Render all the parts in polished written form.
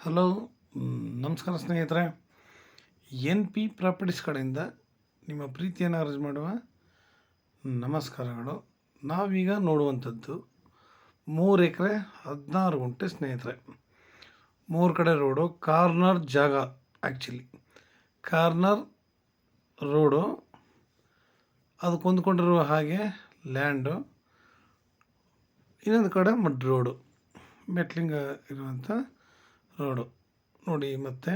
Hello. ನಮಸ್ಕಾರ ಸ್ನೇಹಿತರೆ. N P properties ಕಡೆಯಿಂದ ನಿಮ್ಮ ಪ್ರೀತಿಯನ್ನು ಅರ್ಜಿ ಮಾಡುವ ನಮಸ್ಕಾರಗಳು. ನಾವೀಗ ನೋಡುವಂಥದ್ದು 3 ಎಕರೆ 16 ಗುಂಟೆ ಸ್ನೇಹಿತರೆ. 3 ಕಡೆ ರೋಡು, ಕಾರ್ನರ್ ಜಾಗ. ಆ್ಯಕ್ಚುಲಿ ಕಾರ್ನರ್ ರೋಡು, ಅದಕ್ಕೆ ಹೊಂದ್ಕೊಂಡಿರುವ ಹಾಗೆ ಲ್ಯಾಂಡು, ಇನ್ನೊಂದು ಕಡೆ ಮಡ್ ರೋಡು, ಮೆಟ್ಲಿಂಗ ಇರುವಂಥ ರೋಡು ನೋಡಿ. ಮತ್ತು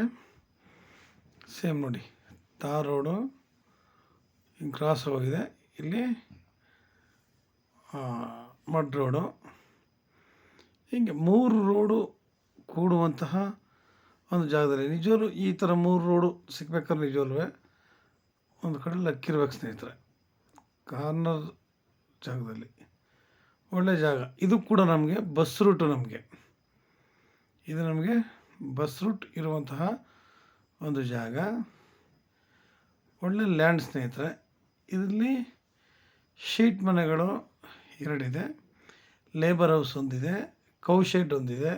ಸೇಮ್ ನೋಡಿ, ತಾರ್ ರೋಡು ಹಿಂಗೆ ಕ್ರಾಸ್ ಹೋಗಿದೆ. ಇಲ್ಲಿ ಮಡ್ ರೋಡು, ಹೀಗೆ 3 ರೋಡು ಕೂಡುವಂತಹ ಒಂದು ಜಾಗದಲ್ಲಿ ನಿಜವಾಗ್ಲೂ ಈ ಥರ 3 ರೋಡು ಸಿಗ್ಬೇಕಾದ್ರೆ ನಿಜವಾಗ್ಲೂ ಒಂದು ಕಡೆ ಲಕ್ಕಿರ್ಬೇಕು ಸ್ನೇಹಿತರೆ. ಕಾರ್ನರ್ ಜಾಗದಲ್ಲಿ ಒಳ್ಳೆ ಜಾಗ. ಇದು ಕೂಡ ನಮಗೆ ಬಸ್ ರೂಟು. ಇದು ನಮಗೆ ಬಸ್ ರೂಟ್ ಇರುವಂತಹ ಒಂದು ಜಾಗ. ಒಳ್ಳೆ ಲ್ಯಾಂಡ್ ಸ್ನೇಹಿತರೆ. ಇದರಲ್ಲಿ ಶೀಟ್ ಮನೆಗಳು 2 ಇದೆ, ಲೇಬರ್ ಹೌಸ್ ಒಂದಿದೆ, ಕೌ ಶೆಡ್ ಒಂದಿದೆ.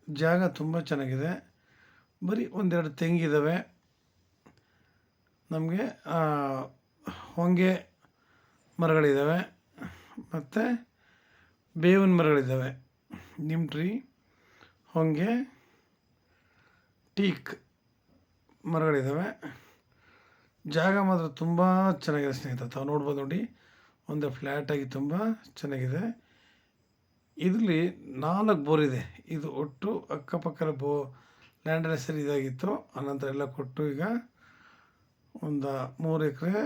ಜಾಗ ತುಂಬ ಚೆನ್ನಾಗಿದೆ. ಬರೀ 1-2 ತೆಂಗಿದ್ದಾವೆ. ನಮಗೆ ಹೊಂಗೆ ಮರಗಳಿದ್ದಾವೆ ಮತ್ತು ಬೇವಿನ ಮರಗಳಿದ್ದಾವೆ. ನಿಮ್ ಟ್ರೀ, ಹೊಂಗೆ, ಟೀಕ್ ಮರಗಳಿದ್ದಾವೆ. ಜಾಗ ಮಾತ್ರ ತುಂಬ ಚೆನ್ನಾಗಿದೆ ಸ್ನೇಹಿತರೆ. ತಾವು ನೋಡ್ಬೋದು ನೋಡಿ, ಒಂದು ಫ್ಲ್ಯಾಟಾಗಿ ತುಂಬ ಚೆನ್ನಾಗಿದೆ. ಇದರಲ್ಲಿ 4 ಬೋರ್ ಇದೆ. ಇದು ಒಟ್ಟು ಅಕ್ಕಪಕ್ಕದ ಲ್ಯಾಂಡೆಲ್ಲ ಸರಿ ಇದಾಗಿತ್ತು. ಅನಂತರ ಎಲ್ಲ ಕೊಟ್ಟು ಈಗ ಒಂದು 3 ಎಕರೆ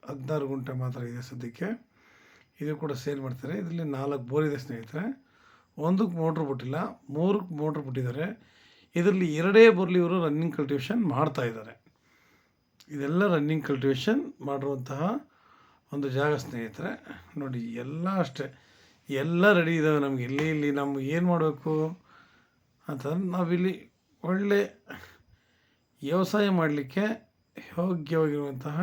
16 ಗುಂಟೆ ಮಾತ್ರ ಇದೆ ಸದ್ಯಕ್ಕೆ. ಇದು ಕೂಡ ಸೇಲ್ ಮಾಡ್ತಾರೆ. ಇದರಲ್ಲಿ 4 ಬೋರ್ ಇದೆ ಸ್ನೇಹಿತರೆ. 1ಕ್ಕೆ ಮೋಟ್ರ್ ಬಿಟ್ಟಿಲ್ಲ, 3ಕ್ಕೆ ಮೋಟ್ರ್ ಬಿಟ್ಟಿದ್ದಾರೆ. ಇದರಲ್ಲಿ 2 ಬೋರ್ಲಿ ಇವರು ರನ್ನಿಂಗ್ ಕಲ್ಟಿವೇಷನ್ ಮಾಡ್ತಾಯಿದ್ದಾರೆ. ಇದೆಲ್ಲ ರನ್ನಿಂಗ್ ಕಲ್ಟಿವೇಷನ್ ಮಾಡಿರುವಂತಹ ಒಂದು ಜಾಗ ಸ್ನೇಹಿತರೆ. ನೋಡಿ, ಎಲ್ಲ ಅಷ್ಟೇ, ಎಲ್ಲ ರೆಡಿ ಇದ್ದಾವೆ ನಮಗೆ. ಇಲ್ಲಿ ನಮ್ಗೆ ಏನು ಮಾಡಬೇಕು ಅಂತಂದ್ರೆ, ನಾವಿಲ್ಲಿ ಒಳ್ಳೆ ವ್ಯವಸಾಯ ಮಾಡಲಿಕ್ಕೆ ಯೋಗ್ಯವಾಗಿರುವಂತಹ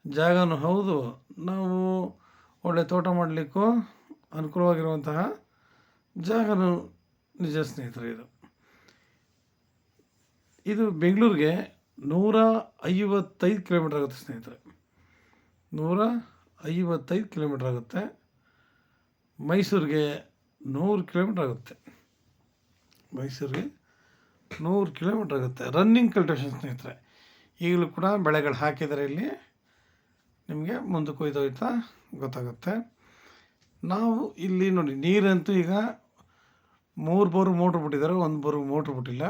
ಜಾಗನೂ ಹೌದು, ನಾವು ಒಳ್ಳೆ ತೋಟ ಮಾಡಲಿಕ್ಕೂ ಅನುಕೂಲವಾಗಿರುವಂತಹ ಜಾಗನೂ ನಿಜ ಸ್ನೇಹಿತರೆ. ಇದು ಬೆಂಗಳೂರಿಗೆ 155 ಕಿಲೋಮೀಟ್ರ್ ಆಗುತ್ತೆ ಸ್ನೇಹಿತರೆ. 155 ಕಿಲೋಮೀಟ್ರ್ ಆಗುತ್ತೆ. ಮೈಸೂರಿಗೆ 100 ಕಿಲೋಮೀಟ್ರ್ ಆಗುತ್ತೆ. ಮೈಸೂರಿಗೆ 100 ಕಿಲೋಮೀಟ್ರ್ ಆಗುತ್ತೆ. ರನ್ನಿಂಗ್ ಕಲ್ಟಿವೇಷನ್ ಸ್ನೇಹಿತರೆ. ಈಗಲೂ ಕೂಡ ಬೆಳೆಗಳು ಹಾಕಿದರೆ ಇಲ್ಲಿ ನಿಮಗೆ ಮುಂದಕ್ಕೆ ಹೋಯ್ತಾ ಗೊತ್ತಾಗುತ್ತೆ. ನಾವು ಇಲ್ಲಿ ನೋಡಿ, ನೀರಂತೂ ಈಗ 3 ಬೋರ್ ಮೋಟ್ರ್ ಬಿಟ್ಟಿದ್ದಾರೆ, 1 ಬೋರ್ ಮೋಟ್ರ್ ಬಿಟ್ಟಿಲ್ಲ.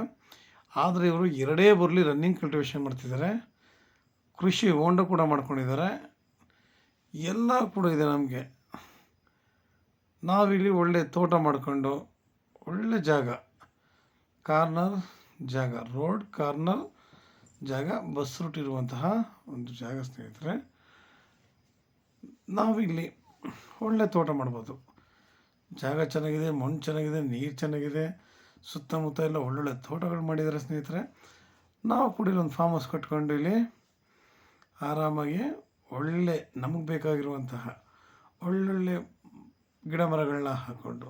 ಆದರೆ ಇವರು 2 ಬೋರ್ಲಿ ರನ್ನಿಂಗ್ ಕಲ್ಟಿವೇಷನ್ ಮಾಡ್ತಿದ್ದಾರೆ. ಕೃಷಿ ಹೊಂಡ ಕೂಡ ಮಾಡ್ಕೊಂಡಿದ್ದಾರೆ. ಎಲ್ಲ ಕೂಡ ಇದೆ ನಮಗೆ. ನಾವಿಲ್ಲಿ ಒಳ್ಳೆ ತೋಟ ಮಾಡಿಕೊಂಡು ಒಳ್ಳೆ ಜಾಗ, ಕಾರ್ನರ್ ಜಾಗ, ರೋಡ್ ಕಾರ್ನರ್ ಜಾಗ, ಬಸ್ ರೂಟ್ ಇರುವಂತಹ ಒಂದು ಜಾಗ ಸ್ನೇಹಿತರೆ. ನಾವಿಲ್ಲಿ ಒಳ್ಳೆ ತೋಟ ಮಾಡ್ಬೋದು. ಜಾಗ ಚೆನ್ನಾಗಿದೆ, ಮಣ್ಣು ಚೆನ್ನಾಗಿದೆ, ನೀರು ಚೆನ್ನಾಗಿದೆ. ಸುತ್ತಮುತ್ತ ಎಲ್ಲ ಒಳ್ಳೊಳ್ಳೆ ತೋಟಗಳು ಮಾಡಿದ್ದಾರೆ ಸ್ನೇಹಿತರೆ. ನಾವು ಕೂಡ ಇಲ್ಲೊಂದು ಫಾರ್ಮ್ ಹೌಸ್ ಕಟ್ಕೊಂಡು ಇಲ್ಲಿ ಆರಾಮಾಗಿ ಒಳ್ಳೆ ನಮಗೆ ಬೇಕಾಗಿರುವಂತಹ ಒಳ್ಳೊಳ್ಳೆ ಗಿಡ ಮರಗಳನ್ನ ಹಾಕ್ಕೊಂಡು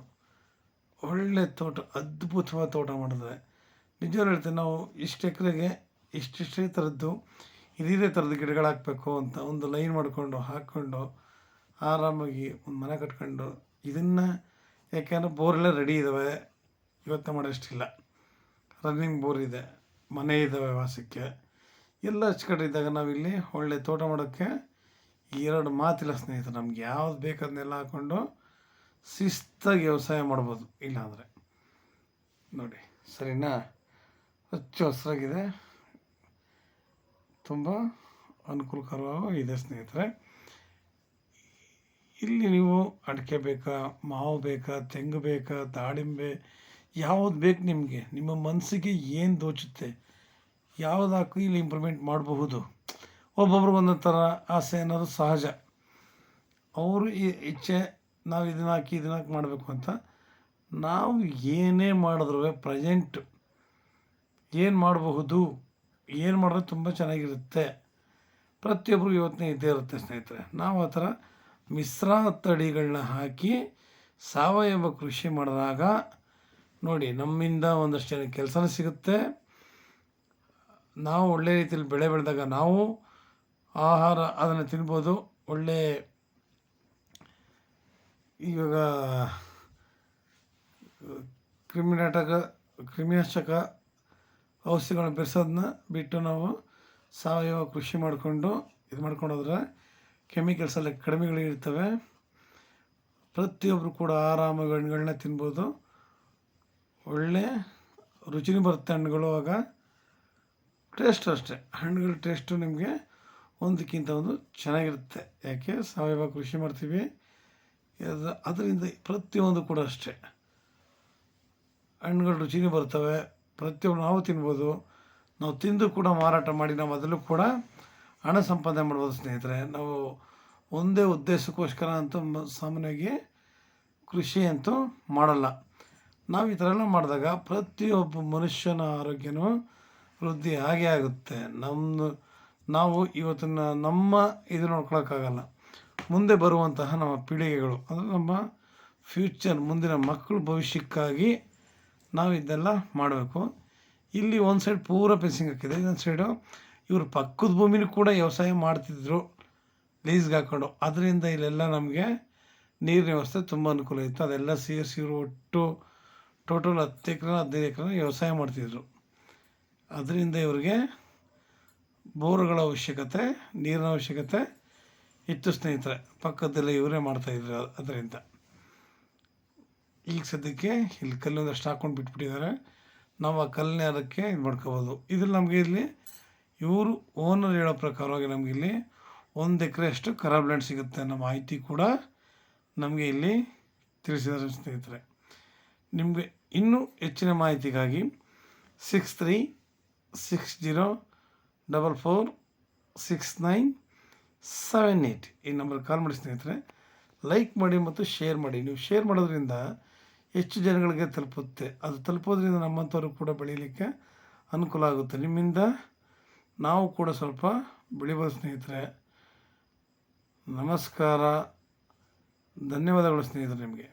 ಒಳ್ಳೆ ತೋಟ, ಅದ್ಭುತವಾದ ತೋಟ ಮಾಡಿದ್ರೆ ನಿಜವಾಗ್ಲೂ ಹೇಳ್ತೀನಿ. ನಾವು ಇಷ್ಟು ಎಕರೆಗೆ ಇಷ್ಟಿಷ್ಟೇ ಥರದ್ದು ಇದೇ ಥರದ ಗಿಡಗಳು ಹಾಕಬೇಕು ಅಂತ ಒಂದು ಲೈನ್ ಮಾಡಿಕೊಂಡು ಹಾಕ್ಕೊಂಡು ಆರಾಮಾಗಿ ಒಂದು ಮನೆ ಕಟ್ಕೊಂಡು ಇದನ್ನು, ಯಾಕೆಂದರೆ ಬೋರೆಲ್ಲ ರೆಡಿ ಇದ್ದಾವೆ, ಇವತ್ತು ಮಾಡೋಷ್ಟಿಲ್ಲ. ರನ್ನಿಂಗ್ ಬೋರ್ ಇದೆ, ಮನೆ ಇದ್ದಾವೆ ವಾಸಕ್ಕೆ, ಎಲ್ಲ ಅಚ್ಚುಕಟ್ಟಿದ್ದಾಗ ನಾವಿಲ್ಲಿ ಒಳ್ಳೆ ತೋಟ ಮಾಡೋಕ್ಕೆ 2 ಮಾತಿಲ್ಲ ಸ್ನೇಹಿತರೆ. ನಮ್ಗೆ ಯಾವ್ದು ಬೇಕು ಅದನ್ನೆಲ್ಲ ಹಾಕ್ಕೊಂಡು ಶಿಸ್ತಾಗಿ ವ್ಯವಸಾಯ ಮಾಡ್ಬೋದು. ಇಲ್ಲಾಂದರೆ ನೋಡಿ, ಸರಿನಾ, ಹಚ್ಚು ಹಸಿರಾಗಿದೆ, ತುಂಬ ಅನುಕೂಲಕರವಾಗಿ ಇದೆ ಸ್ನೇಹಿತರೆ. ಇಲ್ಲಿ ನೀವು ಅಡಿಕೆ ಬೇಕಾ, ಮಾವು ಬೇಕಾ, ತೆಂಗು ಬೇಕಾ, ದಾಳಿಂಬೆ, ಯಾವ್ದು ಬೇಕು ನಿಮಗೆ, ನಿಮ್ಮ ಮನಸ್ಸಿಗೆ ಏನು ದೋಚುತ್ತೆ ಯಾವ್ದು ಹಾಕಿ ಇಲ್ಲಿ ಇಂಪ್ರೂವ್ಮೆಂಟ್ ಮಾಡಬಹುದು. ಒಬ್ಬೊಬ್ರಿಗೆ ಒಂದೊಂದು ಥರ ಆಸೆ ಅನ್ನೋದು ಸಹಜ. ಅವರು ಇಚ್ಛೆ ನಾವು ಇದನ್ನು ಹಾಕಿ ಮಾಡಬೇಕು ಅಂತ. ನಾವು ಏನೇ ಮಾಡಿದ್ರೂ ಪ್ರೆಸೆಂಟ್ ಏನು ಮಾಡಬಹುದು, ಏನು ಮಾಡಿದ್ರೆ ತುಂಬ ಚೆನ್ನಾಗಿರುತ್ತೆ, ಪ್ರತಿಯೊಬ್ಬರಿಗೂ ಇವತ್ತಿನ ಇದ್ದೇ ಇರುತ್ತೆ ಸ್ನೇಹಿತರೆ. ನಾವು ಆ ಥರ ಮಿಶ್ರ ತಳಿಗಳನ್ನ ಹಾಕಿ ಸಾವಯವ ಕೃಷಿ ಮಾಡಿದಾಗ ನೋಡಿ, ನಮ್ಮಿಂದ ಒಂದಷ್ಟು ಜನಕ್ಕೆ ಕೆಲಸನೂ ಸಿಗುತ್ತೆ. ನಾವು ಒಳ್ಳೆ ರೀತಿಯಲ್ಲಿ ಬೆಳೆ ಬೆಳೆದಾಗ ನಾವು ಆಹಾರ ಅದನ್ನು ತಿನ್ಬೋದು. ಒಳ್ಳೆ ಇವಾಗ ಕ್ರಿಮಿನಾಶಕ ಔಷಧಿಗಳನ್ನ ಬೆರೆಸೋದನ್ನ ಬಿಟ್ಟು ನಾವು ಸಾವಯವ ಕೃಷಿ ಮಾಡಿಕೊಂಡು ಇದು ಮಾಡ್ಕೊಂಡೋದ್ರೆ ಕೆಮಿಕಲ್ಸ್ ಎಲ್ಲ ಕಡಿಮೆಗಳಿರ್ತವೆ. ಪ್ರತಿಯೊಬ್ಬರು ಕೂಡ ಆರಾಮಾಗಿ ಹಣ್ಣುಗಳನ್ನ ತಿನ್ಬೋದು. ಒಳ್ಳೆ ರುಚಿನೂ ಬರುತ್ತೆ ಹಣ್ಣುಗಳು. ಆಗ ಟೇಸ್ಟು ಅಷ್ಟೇ, ಹಣ್ಣುಗಳ ಟೇಸ್ಟು ನಿಮಗೆ ಒಂದಕ್ಕಿಂತ ಒಂದು ಚೆನ್ನಾಗಿರುತ್ತೆ. ಯಾಕೆ ಸಾವಯವ ಕೃಷಿ ಮಾಡ್ತೀವಿ, ಅದರಿಂದ ಪ್ರತಿಯೊಂದು ಕೂಡ ಅಷ್ಟೇ ಹಣ್ಣುಗಳ ರುಚಿನೂ ಬರ್ತವೆ. ಪ್ರತಿಯೊಂದು ನಾವು ತಿನ್ಬೋದು. ನಾವು ತಿಂದು ಕೂಡ ಮಾರಾಟ ಮಾಡಿ ನಾವು ಅದರಲ್ಲೂ ಕೂಡ ಹಣ ಸಂಪಾದನೆ ಮಾಡ್ಬೋದು ಸ್ನೇಹಿತರೆ. ನಾವು ಒಂದೇ ಉದ್ದೇಶಕ್ಕೋಸ್ಕರ ಅಂತೂ ಸಾಮಾನ್ಯವಾಗಿ ಕೃಷಿ ಅಂತೂ ಮಾಡಲ್ಲ. ನಾವು ಈ ಥರ ಎಲ್ಲ ಮಾಡಿದಾಗ ಪ್ರತಿಯೊಬ್ಬ ಮನುಷ್ಯನ ಆರೋಗ್ಯನೂ ವೃದ್ಧಿ ಆಗೇ ಆಗುತ್ತೆ. ನಾವು ಇವತ್ತಿನ ನಮ್ಮ ಇದು ನೋಡ್ಕೊಳಕ್ಕಾಗಲ್ಲ. ಮುಂದೆ ಬರುವಂತಹ ನಮ್ಮ ಪೀಳಿಗೆಗಳು ಅಂದರೆ ನಮ್ಮ ಫ್ಯೂಚರ್, ಮುಂದಿನ ಮಕ್ಕಳ ಭವಿಷ್ಯಕ್ಕಾಗಿ ನಾವು ಇದೆಲ್ಲ ಮಾಡಬೇಕು. ಇಲ್ಲಿ ಒಂದು ಸೈಡ್ ಪೂರ ಫೆನ್ಸಿಂಗ್ ಹಾಕಿದೆ, ಇನ್ನೊಂದು ಸೈಡು ಇವರು ಪಕ್ಕದ ಭೂಮಿನೂ ಕೂಡ ವ್ಯವಸಾಯ ಮಾಡ್ತಿದ್ರು ಲೀಸ್ಗೆ ಹಾಕ್ಕೊಂಡು. ಅದರಿಂದ ಇಲ್ಲೆಲ್ಲ ನಮಗೆ ನೀರಿನ ವ್ಯವಸ್ಥೆ ತುಂಬ ಅನುಕೂಲ ಇತ್ತು. ಅದೆಲ್ಲ ಸೇರಿಸಿ ಒಟ್ಟು ಟೋಟಲ್ 10 ಎಕರೆ 15 ಎಕರೆ ವ್ಯವಸಾಯ ಮಾಡ್ತಿದ್ರು. ಅದರಿಂದ ಇವರಿಗೆ ಬೋರ್ಗಳ ಅವಶ್ಯಕತೆ, ನೀರಿನ ಅವಶ್ಯಕತೆ ಇತ್ತು ಸ್ನೇಹಿತರೆ. ಪಕ್ಕದಲ್ಲೇ ಇವರೇ ಮಾಡ್ತಾಯಿದ್ರು. ಅದರಿಂದ ಈಗ ಸದ್ಯಕ್ಕೆ ಇಲ್ಲಿ ಕಲ್ಲೊಂದಷ್ಟು ಹಾಕ್ಕೊಂಡು ಬಿಟ್ಬಿಟ್ಟಿದ್ದಾರೆ. ನಾವು ಆ ಕಲ್ಲನ್ನೇ ಅದಕ್ಕೆ ಇದು ಮಾಡ್ಕೋಬೋದು. ಇದ್ರಲ್ಲಿ ನಮಗೆ ಇಲ್ಲಿ ಇವರು ಓನರ್ ಹೇಳೋ ಪ್ರಕಾರವಾಗಿ ನಮಗೆ ಇಲ್ಲಿ 1 ಎಕರೆಯಷ್ಟು ಕರಾಬ್ಲ್ಯಾಂಡ್ ಸಿಗುತ್ತೆ. ನಮ್ಮ ಮಾಹಿತಿ ಕೂಡ ನಮಗೆ ಇಲ್ಲಿ ತಿಳಿಸಿದ್ದಾರೆ ಸ್ನೇಹಿತರೆ. ನಿಮಗೆ ಇನ್ನೂ ಹೆಚ್ಚಿನ ಮಾಹಿತಿಗಾಗಿ 6360446978 ಈ ನಂಬರ್ ಕಾಲ್ ಮಾಡಿ ಸ್ನೇಹಿತರೆ. ಲೈಕ್ ಮಾಡಿ ಮತ್ತು ಶೇರ್ ಮಾಡಿ. ನೀವು ಶೇರ್ ಮಾಡೋದ್ರಿಂದ ಹೆಚ್ಚು ಜನಗಳಿಗೆ ತಲುಪುತ್ತೆ. ಅದು ತಲುಪೋದ್ರಿಂದ ನಮ್ಮಂಥವ್ರು ಕೂಡ ಬೆಳೀಲಿಕ್ಕೆ ಅನುಕೂಲ ಆಗುತ್ತೆ. ನಿಮ್ಮಿಂದ ನಾವು ಕೂಡ ಸ್ವಲ್ಪ ಬೆಳಿಬೋದು ಸ್ನೇಹಿತರೆ. ನಮಸ್ಕಾರ, ಧನ್ಯವಾದಗಳು ಸ್ನೇಹಿತರೆ ನಿಮಗೆ.